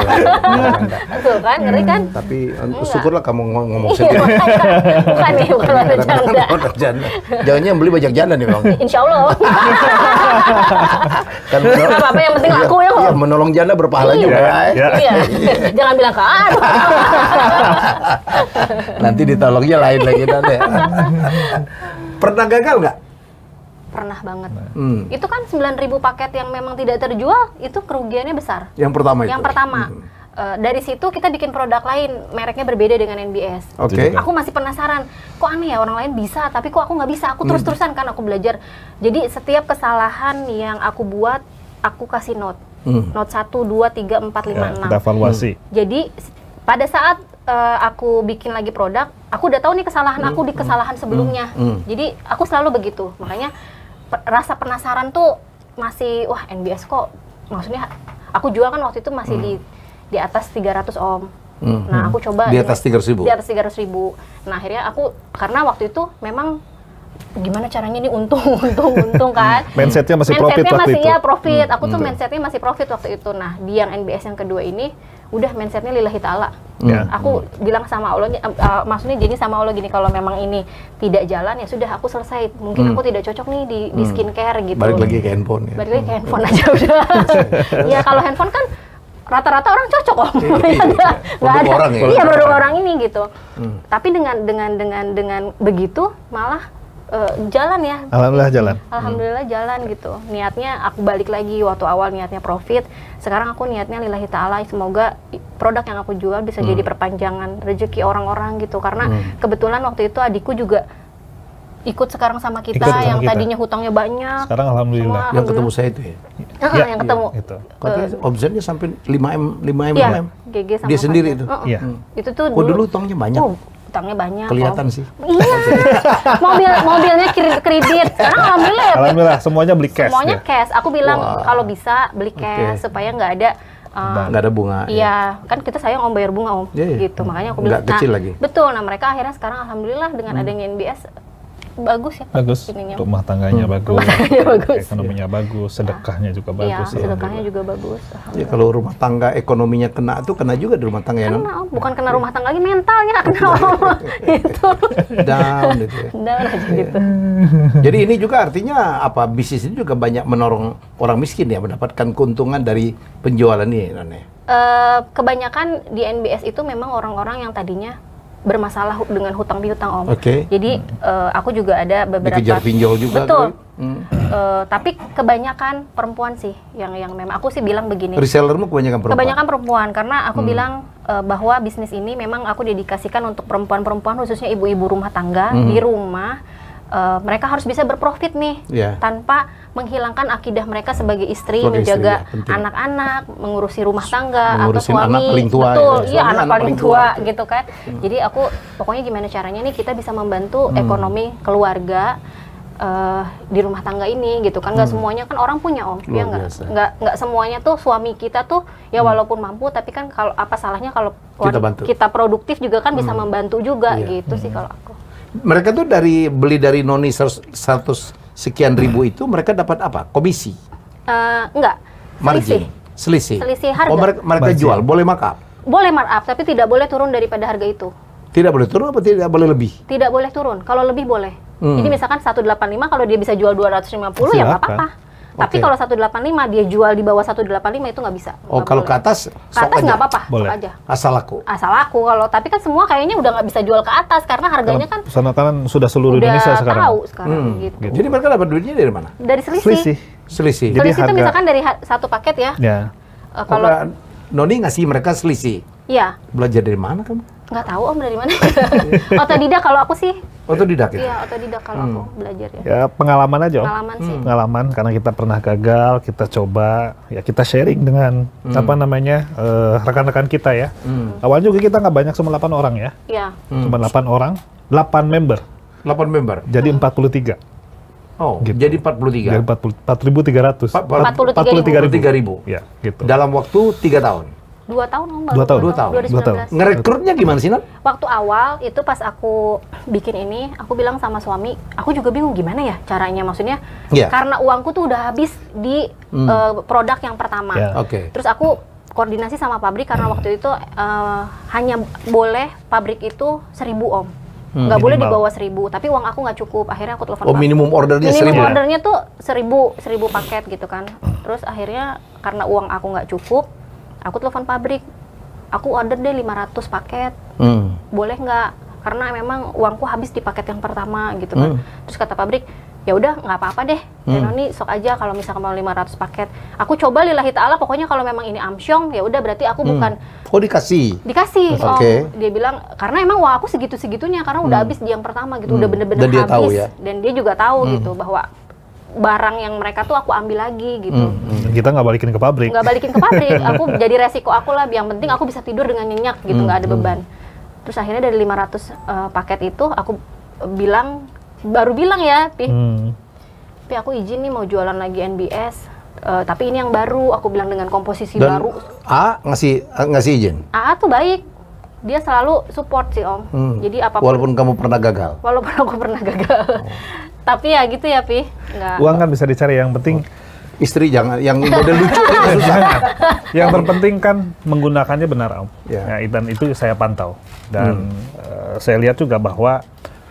Tuh kan, ngeri kan? Tapi syukurlah kamu ngomong sendiri. Bukan nih, bukan warna janda. Jangan yang beli bajak janda nih Bang. Insya Allah. Kan apa-apa yang penting laku ya Om. Iya, menolong janda berpahala juga. Iya. Jangan bilang kan. Nanti ditolongnya lain lagi nanti. Pernah gagal nggak? Pernah banget. Itu kan 9.000 paket yang memang tidak terjual, itu kerugiannya besar. Yang pertama itu? Yang pertama. Dari situ kita bikin produk lain, mereknya berbeda dengan NBS. Oke. Aku masih penasaran, kok aneh ya orang lain bisa, tapi kok aku nggak bisa. Aku terus-terusan kan aku belajar. Jadi setiap kesalahan yang aku buat, aku kasih note. Note 1, 2, 3, 4, 5, 6. Kita evaluasi. Jadi pada saat aku bikin lagi produk, aku udah tahu nih kesalahan aku di kesalahan sebelumnya. Jadi aku selalu begitu. Makanya rasa penasaran tuh masih, wah NBS kok, maksudnya aku jual kan waktu itu masih di atas 300 Om. Nah aku coba di atas 300.000. Di atas 300.000. Nah akhirnya aku, karena waktu itu memang gimana caranya ini untung kan. Mindsetnya masih profit waktu itu. Iya profit. Aku tuh mindsetnya masih profit waktu itu. Nah di yang NBS yang kedua ini udah mindsetnya lillahi ta'ala. Aku bilang sama Allah, maksudnya jadi sama Allah gini, kalau memang ini tidak jalan ya sudah aku selesai. Mungkin aku tidak cocok nih di skincare gitu. Balik lagi ke handphone ya. Balik lagi ke handphone aja udah. Ya kalau handphone kan rata-rata orang cocok Om. Nggak ada. Orang, ya? Iya produk orang ini gitu. Tapi dengan begitu malah jalan ya. Alhamdulillah jalan. Alhamdulillah jalan gitu. Niatnya aku balik lagi, waktu awal niatnya profit, sekarang aku niatnya lillahi ta'ala, semoga produk yang aku jual bisa jadi perpanjangan rezeki orang-orang gitu. Karena kebetulan waktu itu adikku juga ikut sekarang sama kita, yang tadinya hutangnya banyak. Sekarang alhamdulillah. Yang ketemu saya itu ya? Yang ketemu. Katanya omsetnya sampai 5M. Iya, GG sama dia sendiri itu? Iya. Itu tuh dulu hutangnya banyak? Utangnya banyak. Kelihatan sih. Iya. Mobilnya kredit. Sekarang alhamdulillah ya. Alhamdulillah semuanya beli cash. Semuanya cash. Aku bilang kalau bisa beli cash supaya nggak ada nggak ada bunga. Iya, kan kita sayang Om bayar bunga Om. Gitu. Makanya aku bilang. Nggak kecil lagi. Betul. Nah mereka akhirnya sekarang alhamdulillah dengan adanya NBS bagus ya. Bagus. Ininya. Rumah tangganya bagus. Bagus. Ekonominya bagus. Sedekahnya juga bagus. Iya, sedekahnya juga bagus. Ya kalau rumah tangga ekonominya kena tuh kena juga di rumah tangga ya. Kena, bukan kena rumah tangga lagi, mentalnya kena Om. Gitu. Down gitu ya. Down aja gitu. Jadi ini juga artinya apa, bisnis ini juga banyak menorong orang miskin ya, mendapatkan keuntungan dari penjualan ini, None. Kebanyakan di NBS itu memang orang-orang yang tadinya bermasalah dengan hutang piutang Om. Jadi aku juga ada beberapa dikejar pinjol juga. Betul. Tapi kebanyakan perempuan sih yang memang aku sih bilang begini. Resellermu kebanyakan perempuan. Kebanyakan perempuan karena aku bilang bahwa bisnis ini memang aku dedikasikan untuk perempuan-perempuan, khususnya ibu-ibu rumah tangga di rumah. Mereka harus bisa berprofit nih tanpa menghilangkan akidah mereka sebagai istri, menjaga anak-anak, mengurusi rumah tangga atau suami. Anak paling tua. Betul, iya anak paling tua gitu kan. Jadi aku pokoknya gimana caranya nih kita bisa membantu ekonomi keluarga di rumah tangga ini gitu kan. Nggak semuanya kan orang punya Om, ya nggak semuanya tuh suami kita tuh ya walaupun mampu, tapi kan kalau apa salahnya kalau kita produktif juga kan bisa membantu juga gitu sih kalau aku. Mereka tuh beli dari Noni 100 sekian ribu itu mereka dapat apa? Komisi? Enggak. Selisih harga. Oh mereka jual, boleh markup? Boleh markup, tapi tidak boleh turun daripada harga itu. Tidak boleh turun apa tidak boleh lebih? Tidak boleh turun, kalau lebih boleh. Jadi misalkan 185 kalau dia bisa jual 250 ya nggak apa-apa. Tapi kalau 185 dia jual di bawah 185 itu nggak bisa. Oh, kalau ke atas, ke atas nggak apa-apa, boleh aja. Asal laku. Asal laku. Kalau tapi kan semua kayaknya udah nggak bisa jual ke atas karena harganya kan. Sana kan sudah seluruh Indonesia sekarang. Tahu sekarang gitu. Jadi mereka dapat duitnya dari mana? Dari selisih. Selisih. Jadi Selisih itu misalkan dari satu paket ya. Ya. Kalau Noni ngasih mereka selisih. Iya. Belajar dari mana kamu? Nggak tahu Om dari mana. Otodidak kalau aku sih. Otodidak ya? Iya, otodidak kalau aku belajar ya. Ya pengalaman aja Om. Pengalaman sih. Pengalaman karena kita pernah gagal, kita coba, ya kita sharing dengan rekan-rekan kita ya. Awalnya juga kita nggak banyak, cuma 8 orang ya. Iya. Cuma 8 orang, 8 member. 8 member? Jadi 43. Oh, gitu. jadi 43? Jadi 4.300. 43.000. Ya, gitu. Dalam waktu 3 tahun? 2 tahun Om. 2 tahun. 2019. Ngerekrutnya gimana sih, Nan? Waktu awal itu pas aku bikin ini, aku bilang sama suami, aku juga bingung gimana ya caranya, maksudnya karena uangku tuh udah habis di produk yang pertama. Terus aku koordinasi sama pabrik karena waktu itu hanya boleh pabrik itu 1.000 Om. Nggak boleh di bawah 1.000, tapi uang aku nggak cukup. Akhirnya aku telepon pabrik. Minimum ordernya 1.000? Minimum ordernya tuh 1.000 paket gitu kan. Terus akhirnya karena uang aku nggak cukup, aku telepon pabrik, aku order deh 500 paket, boleh nggak? Karena memang uangku habis di paket yang pertama gitu kan. Terus kata pabrik, ya udah nggak apa-apa deh, Noni sok aja kalau misalkan mau 500 paket. Aku coba lillahi ta'ala, pokoknya kalau memang ini amsyong, ya udah berarti aku bukan. Oh dikasih? Dikasih, dia bilang, karena emang uang aku segitu-segitunya, karena udah habis di yang pertama gitu, udah bener-bener habis. Tahu, ya? Dan dia juga tahu gitu, bahwa barang yang mereka tuh aku ambil lagi gitu. Kita nggak balikin ke pabrik. Nggak balikin ke pabrik, aku jadi resiko aku lah. Yang penting aku bisa tidur dengan nyenyak gitu, nggak ada beban. Terus akhirnya dari 500 paket itu aku baru bilang ya, Pi aku izin nih mau jualan lagi NBS. Tapi ini yang baru, aku bilang dengan komposisi baru. A ngasih izin? AA tuh baik. Dia selalu support sih Om. Jadi apapun. Walaupun kamu pernah gagal? Walaupun aku pernah gagal. Tapi ya gitu ya, Pi. Uang kan bisa dicari, yang penting istri jangan yang model lucu. Yang terpenting kan menggunakannya benar Om. Ya, dan itu saya pantau. Dan saya lihat juga bahwa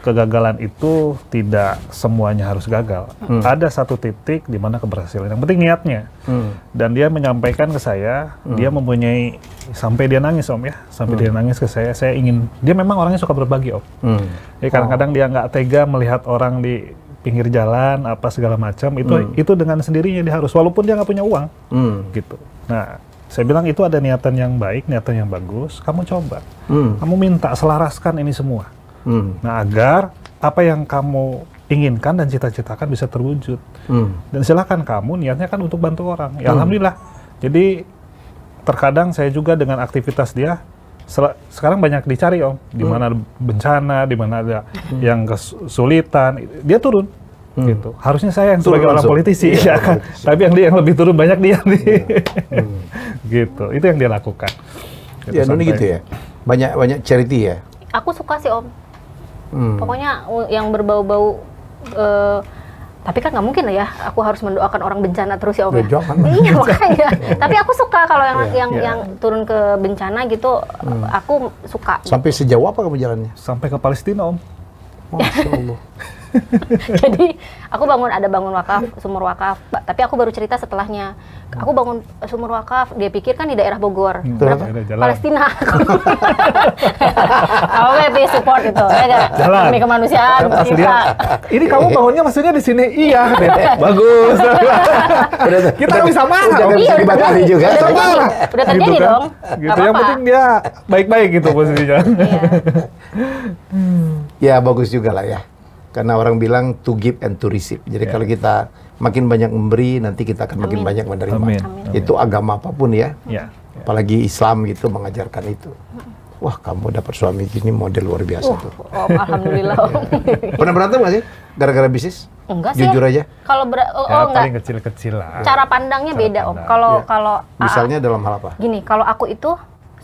kegagalan itu tidak semuanya harus gagal. Ada satu titik di mana keberhasilan. Yang penting niatnya. Dan dia menyampaikan ke saya, dia mempunyai, sampai dia nangis Om ya. Sampai dia nangis ke saya ingin, dia memang orangnya suka berbagi Om. Ya, kadang-kadang dia nggak tega melihat orang di pinggir jalan, apa segala macam, itu dengan sendirinya dia harus, walaupun dia nggak punya uang. Gitu. Nah, saya bilang itu ada niatan yang baik, niatan yang bagus, kamu coba. Kamu minta, selaraskan ini semua. Nah, agar apa yang kamu inginkan dan cita-citakan bisa terwujud. Dan silakan kamu niatnya kan untuk bantu orang. Ya, alhamdulillah. Jadi terkadang saya juga dengan aktivitas dia sekarang banyak dicari Om, di mana bencana, di mana ada yang kesulitan, dia turun. Gitu. Harusnya saya yang sebagai orang politisi, ya kan. Tapi yang lebih turun banyak dia nih. Gitu. Itu yang dia lakukan. Gitu, ya, Noni gitu ya. Banyak charity ya. Aku suka sih Om. Pokoknya yang berbau-bau, tapi kan nggak mungkin lah ya, aku harus mendoakan orang bencana terus ya Om ya. Iya makanya. Tapi aku suka kalau yang turun ke bencana gitu, aku suka. Sampai sejauh apa kamu jalannya? Sampai ke Palestina Om. Masya Allah. Jadi aku ada bangun wakaf, sumur wakaf, tapi aku baru cerita setelahnya. Aku bangun sumur wakaf, dia pikir kan di daerah Bogor, Palestina. Aku lebih support itu, demi kemanusiaan. Ini kamu bangunnya maksudnya di sini? Iya, bagus. Kita nggak bisa marah. Jangan bisa dibatasi juga. Udah terjadi dong. Gitu. Yang penting dia baik-baik gitu posisinya. Ya bagus juga lah ya. Karena orang bilang to give and to receive. Jadi kalau kita makin banyak memberi, nanti kita akan makin banyak menerima. Amin. Itu agama apapun ya. Apalagi Islam gitu mengajarkan itu. Wah, kamu dapat suami gini model luar biasa tuh. Alhamdulillah. Pernah berantem nggak sih? Gara-gara bisnis? Enggak sih. Jujur aja. Kalau enggak. Paling kecil-kecil lah. Cara pandangnya beda Om. Kalau misalnya dalam hal apa? Gini, kalau aku itu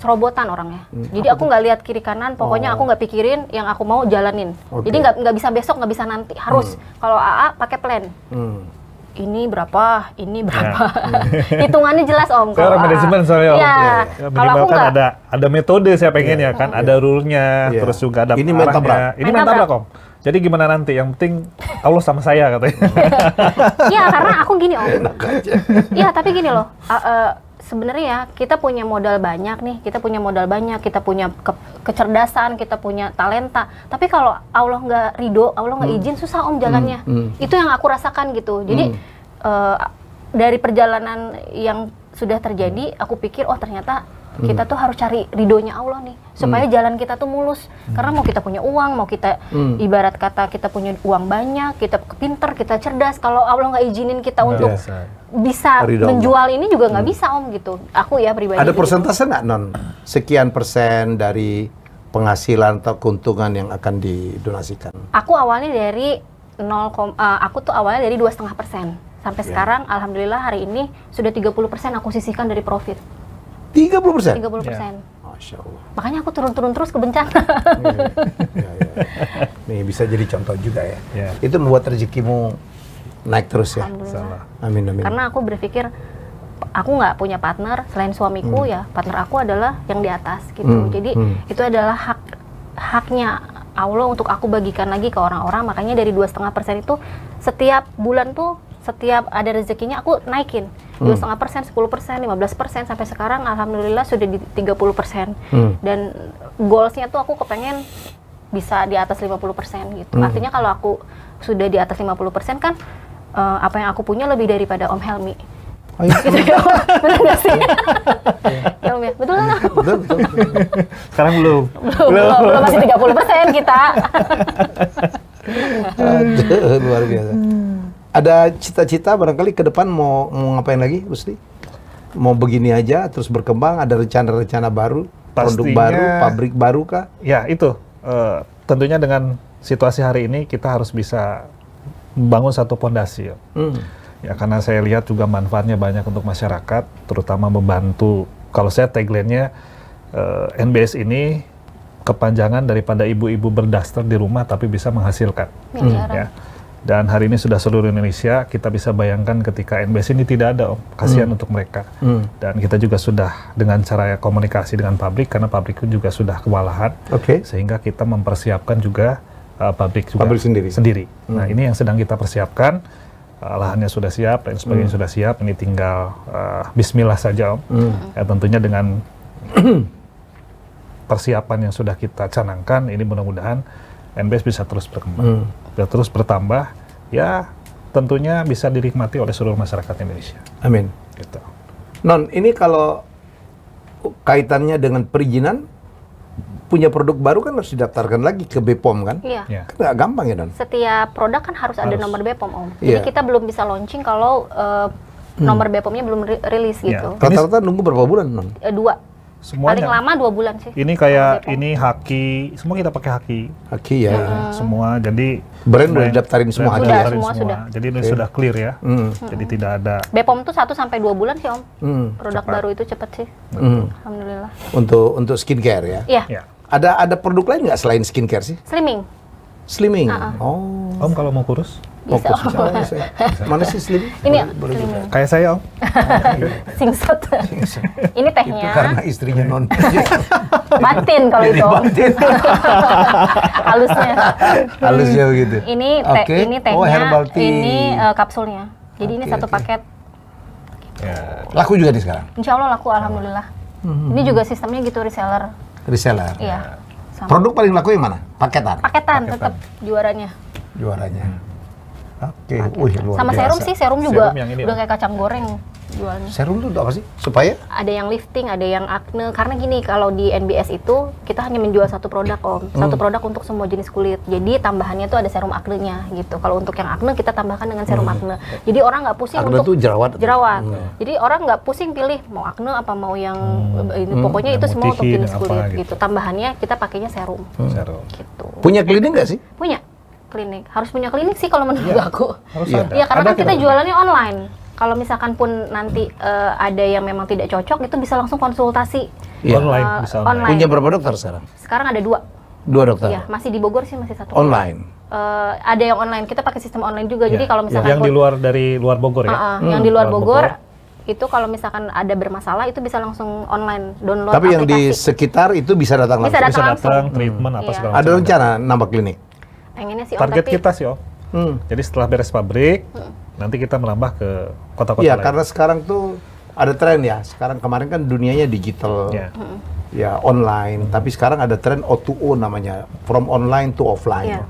serobotan orangnya. Jadi aku nggak lihat kiri kanan, pokoknya aku nggak pikirin, yang aku mau jalanin. Jadi nggak bisa besok, nggak bisa nanti, harus. Kalau AA pakai plan. Ini berapa, ini berapa. Hitungannya jelas Om. Saya orang manajemen soalnya Om. Ya, kalau aku kan ada metode saya pengen ya kan, ada rule-nya, terus juga ada ini main tabrak. Ini main tabrak Om. Jadi gimana nanti? Yang penting Allah sama saya katanya. Iya, karena aku gini Om. Iya, tapi gini loh. Sebenarnya ya, kita punya modal banyak nih. Kita punya kecerdasan, kita punya talenta. Tapi kalau Allah nggak ridho, Allah nggak izin, susah Om jalannya. Itu yang aku rasakan gitu. Jadi dari perjalanan yang sudah terjadi, aku pikir oh ternyata kita tuh harus cari ridhonya Allah nih, supaya jalan kita tuh mulus. Karena mau kita punya uang, mau kita ibarat kata kita punya uang banyak, kita pinter, kita cerdas, kalau Allah nggak izinin kita untuk bisa menjual ini juga nggak bisa Om gitu. Aku ya pribadi. Ada persentase nggak Non? Sekian persen dari penghasilan atau keuntungan yang akan didonasikan? Aku awalnya dari 0, aku tuh awalnya dari 2,5%. Sampai sekarang alhamdulillah hari ini sudah 30% aku sisihkan dari profit. 30%? 30%. Masya Allah. Makanya aku turun-turun terus ke bencana. Nih bisa jadi contoh juga ya. Itu membuat rezekimu naik terus ya. Alhamdulillah. Amin, amin. Karena aku berpikir aku nggak punya partner selain suamiku ya. Partner aku adalah yang di atas gitu. Jadi itu adalah haknya Allah untuk aku bagikan lagi ke orang-orang. Makanya dari 2,5% itu setiap bulan tuh setiap ada rezekinya aku naikin 2,5%, 10%, 15%, sampai sekarang alhamdulillah sudah di 30%. Dan goalsnya tuh aku kepengen bisa di atas 50% gitu. Artinya kalau aku sudah di atas 50% kan apa yang aku punya lebih daripada Om Helmi. Oh, iya. Gitu ya, benar nggak sih? Ya Om ya, betul kan? Betul. Sekarang belum masih 30% kita. Aduh, luar biasa. Ada cita-cita barangkali ke depan mau ngapain lagi, Rusdi? Mau begini aja terus berkembang? Ada rencana-rencana baru, produk baru, pabrik baru kah? Ya itu, tentunya dengan situasi hari ini kita harus bisa membangun satu fondasi. Ya karena saya lihat juga manfaatnya banyak untuk masyarakat, terutama membantu. Kalau saya tagline-nya NBS ini kepanjangan daripada ibu-ibu berdaster di rumah tapi bisa menghasilkan. Ya. Dan hari ini sudah seluruh Indonesia, kita bisa bayangkan ketika NBS ini tidak ada, Om. Kasihan untuk mereka. Dan kita juga sudah dengan cara komunikasi dengan pabrik, karena pabrik juga sudah kewalahan. Sehingga kita mempersiapkan juga pabrik sendiri. Nah ini yang sedang kita persiapkan, lahannya sudah siap, dan sebagainya sudah siap, ini tinggal bismillah saja Om. Ya, tentunya dengan persiapan yang sudah kita canangkan, ini mudah-mudahan NBS bisa terus berkembang, bisa terus bertambah, ya tentunya bisa dinikmati oleh seluruh masyarakat Indonesia. Amin. Gitu. Non, ini kalau kaitannya dengan perizinan, punya produk baru kan harus didaftarkan lagi ke BPOM kan? Iya. Kan nggak gampang ya Non? Setiap produk kan harus ada nomor BPOM Om. Jadi kita belum bisa launching kalau nomor BPOM-nya belum rilis gitu. Rata-rata nunggu berapa bulan Non? 2. Semuanya. Paling lama 2 bulan sih. Ini kayak ini haki, semua kita pakai haki. Haki ya. Semua, jadi brand udah didaftarin semua haki ya. Sudah. Jadi ini sudah clear ya. Jadi tidak ada. BPOM tuh 1 sampai 2 bulan sih Om. Produk baru itu cepat sih. Alhamdulillah. Untuk skincare ya. Iya. Ada produk lain nggak selain skincare sih? Slimming. Oh. Om kalau mau kurus? Bisa. Mana sih slimming? Ini slimming. Kayak saya Om. Singsot. Ini tehnya. Itu karena istrinya Non. Batin kalau itu. Batin. Halusnya begitu. Ini tehnya. Oh, herbal tea. Ini kapsulnya. Jadi ini satu paket. Laku juga nih sekarang? Insya Allah laku, alhamdulillah. Ini juga sistemnya gitu, reseller. Iya. Produk paling laku yang mana? Paketan tetap juaranya. Oke. Sama serum sih, serum juga udah kayak kacang goreng jualnya. Serum itu apa sih? Supaya? Ada yang lifting, ada yang acne. Karena gini, kalau di NBS itu kita hanya menjual satu produk Om. Satu produk untuk semua jenis kulit. Jadi tambahannya tuh ada serum acne-nya gitu. Kalau untuk yang acne kita tambahkan dengan serum acne. Jadi orang nggak pusing acne untuk jerawat. Jadi orang nggak pusing pilih mau acne apa mau yang ini. Pokoknya itu semua untuk jenis kulit gitu. Tambahannya kita pakainya serum. Gitu. Punya klinik nggak sih? Punya klinik. Harus punya klinik sih kalau menurut aku. Harus ada. Iya, karena kan kita jualannya online. Kalau misalkan pun nanti ada yang memang tidak cocok, itu bisa langsung konsultasi. Online. Punya berapa dokter sekarang? Sekarang ada 2. 2 dokter? Iya, masih di Bogor sih masih 1. Online? Ada yang online, kita pakai sistem online juga. Jadi kalau misalkan yang di luar Bogor ya? Yang di luar Bogor, itu kalau misalkan ada bermasalah, itu bisa langsung online download aplikasi. Tapi yang di sekitar itu bisa datang langsung? Bisa datang treatment apa segala macam. Ada rencana nambah klinik? Pengennya sih Om, target tapi kita sih Om. Jadi setelah beres pabrik, nanti kita merambah ke kota-kota Iya, lain. karena sekarang tuh ada tren ya. Sekarang kemarin kan dunianya digital, ya online. Tapi sekarang ada tren O2O namanya, from online to offline.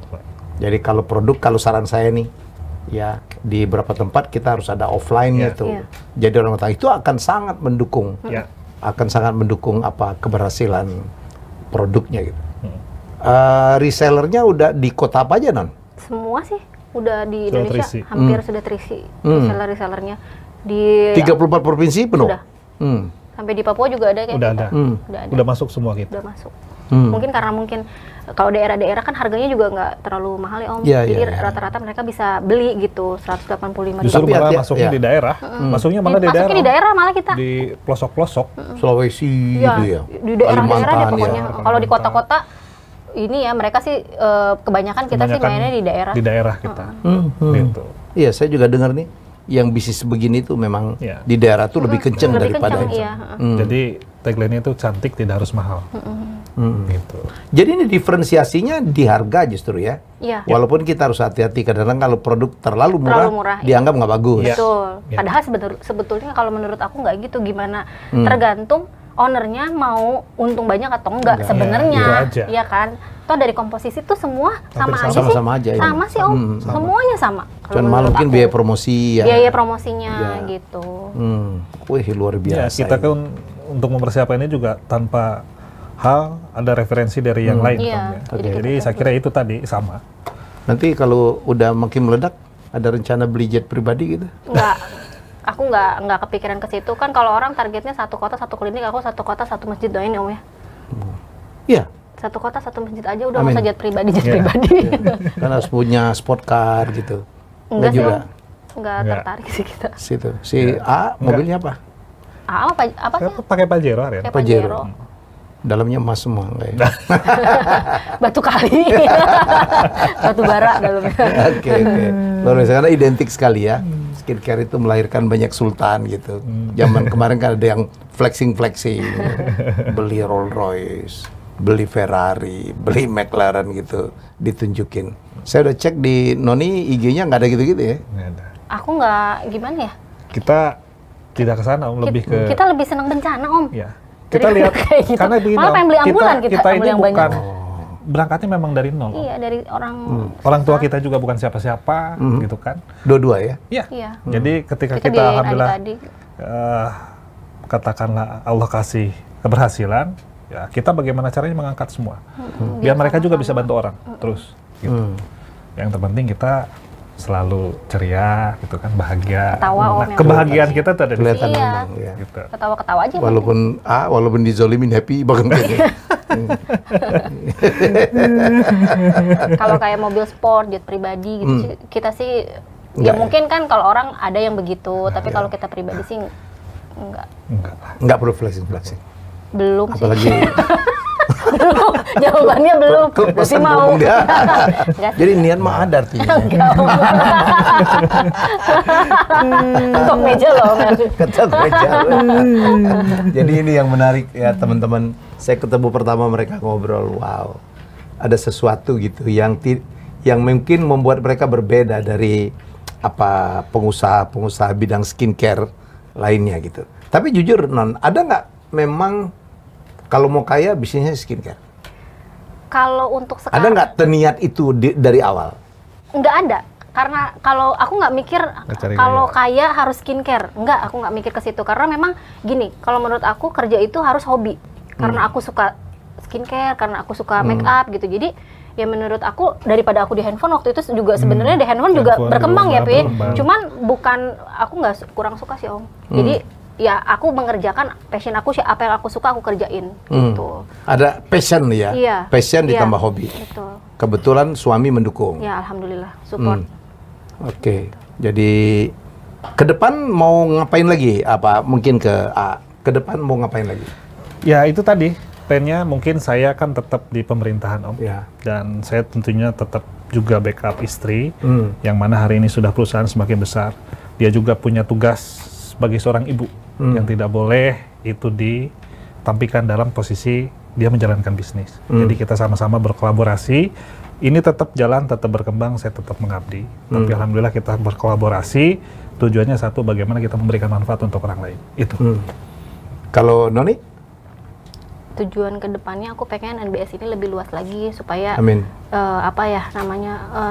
Jadi kalau produk, kalau saran saya nih, ya di beberapa tempat kita harus ada offline-nya tuh. Jadi orang kata itu akan sangat mendukung, akan sangat mendukung apa keberhasilan produknya gitu. Resellernya udah di kota apa aja, Non? semua sih udah di Sudah Indonesia terisi. hampir sudah terisi reseller-resellernya di 34 provinsi penuh? Sudah. Sampai di Papua juga ada kayak Udah kita. ada. Udah masuk semua kita. Udah masuk. Mungkin karena kalau daerah-daerah kan harganya juga nggak terlalu mahal ya Om. Jadi rata-rata mereka bisa beli gitu 185.000. Justru malah masuknya di daerah. Masuknya malah di daerah. Masuknya di daerah malah kita. Di pelosok-pelosok. Sulawesi gitu ya. Di daerah-daerah deh pokoknya. Ya. Kalau di kota-kota ini ya mereka sih kebanyakan kita sih mainnya di daerah. Di daerah kita. Gitu. Iya, saya juga dengar nih yang bisnis begini tuh memang di daerah tuh lebih kenceng daripada Jadi tagline-nya itu cantik tidak harus mahal. Gitu. Jadi ini diferensiasinya di harga justru ya. Walaupun kita harus hati-hati kadang-kadang kalau produk terlalu murah dianggap nggak bagus. Betul. Padahal sebetulnya kalau menurut aku nggak gitu, gimana tergantung ownernya mau untung banyak atau enggak sebenarnya, ya kan? Toh dari komposisi tuh semua sama aja sih. Sama sih Om, semuanya sama. Cuma mungkin biaya promosi ya. Biaya promosinya gitu. Wih luar biasa. Ya, kita kan untuk mempersiapkan ini juga tanpa hal ada referensi dari yang lain. Jadi saya kira itu tadi sama. Nanti kalau udah makin meledak, ada rencana beli jet pribadi gitu? Enggak. Aku nggak kepikiran ke situ kan. Kalau orang targetnya satu kota satu klinik, aku satu kota satu masjid doain ya Om ya. Iya. Satu kota satu masjid aja udah nggak usah jet pribadi pribadi. Kan harus punya sport car gitu. Enggak sih juga. Enggak tertarik sih kita. Situ. Si A mobilnya apa? A apa sih? Pakai Pajero ya. Pajero. Dalamnya emas semua enggak ya? Batu kali. Batu bara dalamnya. Oke. Luar biasa karena identik sekali ya. Skincare itu melahirkan banyak sultan gitu. Zaman kemarin kan ada yang flexing. Beli Rolls Royce, beli Ferrari, beli McLaren gitu, ditunjukin. Saya udah cek di Noni IG-nya nggak ada gitu-gitu ya? Nggak ada. Aku nggak gimana ya? Kita tidak ke sana Om, lebih ke kita lebih senang bencana Om. Ya. Kita lihat gitu. karena begini, malah pengen beli ambulan kita ini yang bukan banyak. Berangkatnya memang dari nol. Iya, dari orang tua kita juga bukan siapa-siapa gitu kan. Dua-dua ya? Iya. Jadi ketika kita alhamdulillah katakanlah Allah kasih keberhasilan, ya kita bagaimana caranya mengangkat semua. Biar mereka juga bisa bantu orang terus gitu. Yang terpenting kita selalu ceria gitu kan, bahagia. Ketawa, nah, kebahagiaan kita tuh ada di kelihatan iya. memang ya. Gitu. Ketawa-ketawa aja. Walaupun dizolimin happy bahkan Kalau kayak mobil sport, jet pribadi gitu kita sih ya mungkin kan kalau orang ada yang begitu, tapi kalau kita pribadi sih enggak perlu flexing. Belum apalagi sih. Belum, jawabannya belum. Berarti mau. Jadi niat mah ada artinya. Ketok meja loh. Ketok meja. Jadi ini yang menarik ya teman-teman. Saya ketemu pertama mereka ngobrol, wow. Ada sesuatu gitu yang mungkin membuat mereka berbeda dari apa pengusaha bidang skincare lainnya gitu. Tapi jujur Non, ada nggak memang kalau mau kaya bisnisnya skincare? Kalau untuk sekarang ada nggak teniat itu dari awal? Nggak ada, karena kalau aku nggak mikir kalau kaya harus skincare. Nggak, aku nggak mikir ke situ karena memang gini, kalau menurut aku kerja itu harus hobi. Karena aku suka skincare, karena aku suka make up gitu. Jadi ya menurut aku daripada aku di handphone waktu itu juga sebenarnya di handphone juga berkembang ya, Pi. Cuman bukan aku nggak kurang suka sih Om. Jadi ya aku mengerjakan passion aku, apa yang aku suka aku kerjain gitu. Ada passion ya? Iya. Passion ditambah hobi. Betul. Kebetulan suami mendukung. Ya alhamdulillah support. Oke. Jadi ke depan mau ngapain lagi? Apa mungkin ke depan mau ngapain lagi? Ya itu tadi plannya mungkin saya kan tetap di pemerintahan Om. Ya. Dan saya tentunya tetap juga backup istri yang mana hari ini sudah perusahaan semakin besar. Dia juga punya tugas sebagai seorang ibu yang tidak boleh itu ditampilkan dalam posisi dia menjalankan bisnis. Jadi kita sama-sama berkolaborasi ini tetap jalan, tetap berkembang, saya tetap mengabdi. Tapi alhamdulillah kita berkolaborasi, tujuannya satu, bagaimana kita memberikan manfaat untuk orang lain. Itu. Kalau Noni? Tujuan kedepannya aku pengen NBS ini lebih luas lagi supaya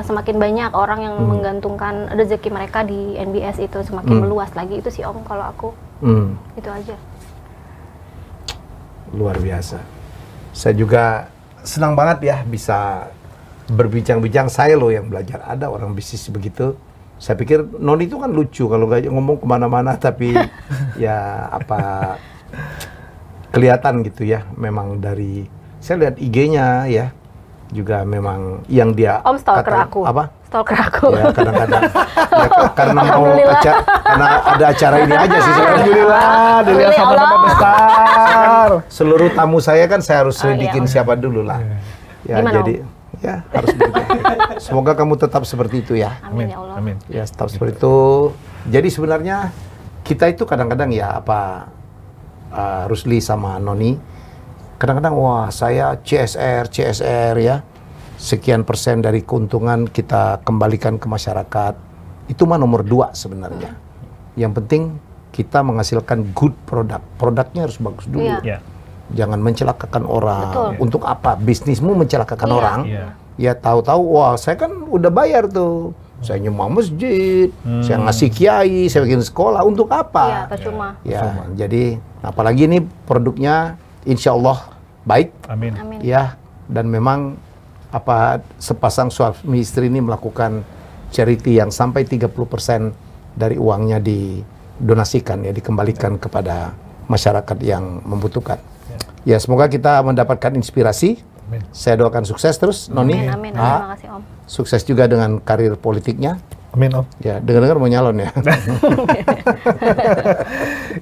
semakin banyak orang yang menggantungkan rezeki mereka di NBS itu semakin meluas lagi. Itu sih Om kalau aku. Itu aja. Luar biasa. Saya juga senang banget ya bisa berbincang-bincang. Saya loh yang belajar, ada orang bisnis begitu. Saya pikir Noni itu kan lucu kalau nggak ngomong kemana-mana, tapi ya apa kelihatan gitu ya. Memang dari saya lihat IG-nya ya juga memang yang dia Om stalker aku. Apa? Stalker aku. Ya kadang-kadang ya, karena mau karena ada acara ini aja sih. Alhamdulillah, dilihat sama-sama besar. Seluruh tamu saya kan saya harus selidikin siapa dulu lah. Ya gimana, jadi ya harus begitu. Semoga kamu tetap seperti itu ya. Amin ya Allah. Amin. Ya tetap seperti itu. Jadi sebenarnya kita itu kadang-kadang ya Rusli sama Noni kadang-kadang wah saya CSR ya, sekian persen dari keuntungan kita kembalikan ke masyarakat. Itu mah nomor 2 sebenarnya. Yang penting kita menghasilkan good produk. Produknya harus bagus dulu. Iya. Jangan mencelakakan orang. Betul. Untuk apa? Bisnismu mencelakakan orang. Iya. Ya tahu-tahu, wah saya kan udah bayar tuh. Saya nyumbang masjid, saya ngasih kiai, saya bikin sekolah. Untuk Iya, apa? percuma. Ya, jadi apalagi ini produknya insya Allah baik. Amin. Amin. Ya, dan memang sepasang suami istri ini melakukan charity yang sampai 30% dari uangnya didonasikan ya, dikembalikan kepada masyarakat yang membutuhkan. Ya, semoga kita mendapatkan inspirasi. Amin. Saya doakan sukses terus, Noni. Amin. Terima kasih Om. Sukses juga dengan karir politiknya. Amin Om. Ya, dengar-dengar mau nyalon ya.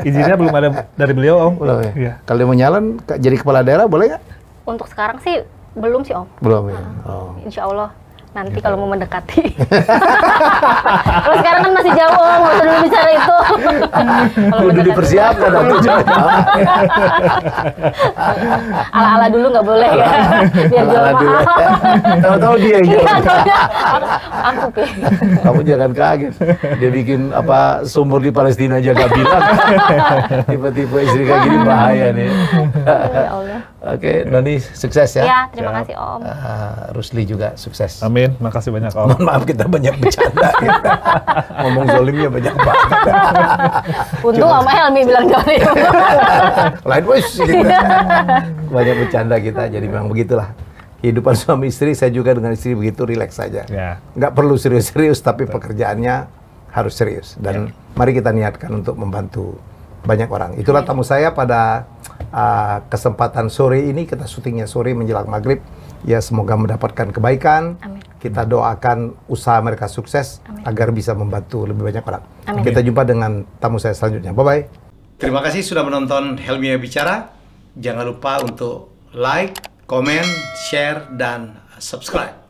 Izinnya belum ada dari beliau Om. Belum ya. Iya. Kalau dia mau nyalon jadi kepala daerah boleh nggak? Untuk sekarang sih belum sih Om. Belum ya. Oh. Insya Allah nanti kalau mau mendekati. Kalau sekarang kan masih jauh, nggak usah dulu bicara itu. Kudu dipersiapkan atau Ala-ala dulu nggak boleh ya. Biar jual dulu. mahal. Tahu-tahu dia yang jual. Aku Pi. Kamu jangan kaget. Dia bikin sumur di Palestina aja gak bilang. Tiba-tiba istri kayak gini bahaya nih. Ya Allah. Oke, Noni sukses ya. Ya, terima kasih Om. Rusli juga sukses. Amin. Makasih banyak Om. Mohon maaf kita banyak bercanda. Ngomong zolimnya banyak banget. Untung sama Helmi bilang zolim. Lain wes gitu. Banyak bercanda kita, jadi memang begitulah. Kehidupan suami istri, saya juga dengan istri begitu rileks saja. Ya. Nggak perlu serius-serius, tapi pekerjaannya harus serius. Dan mari kita niatkan untuk membantu banyak orang. Itulah tamu saya pada kesempatan sore ini. Kita syutingnya sore menjelang maghrib. Ya, semoga mendapatkan kebaikan. Amin. Kita doakan usaha mereka sukses. Amin. Agar bisa membantu lebih banyak orang. Amin. Kita jumpa dengan tamu saya selanjutnya. Bye-bye. Terima kasih sudah menonton Helmi Bicara. Jangan lupa untuk like, komen, share, dan subscribe.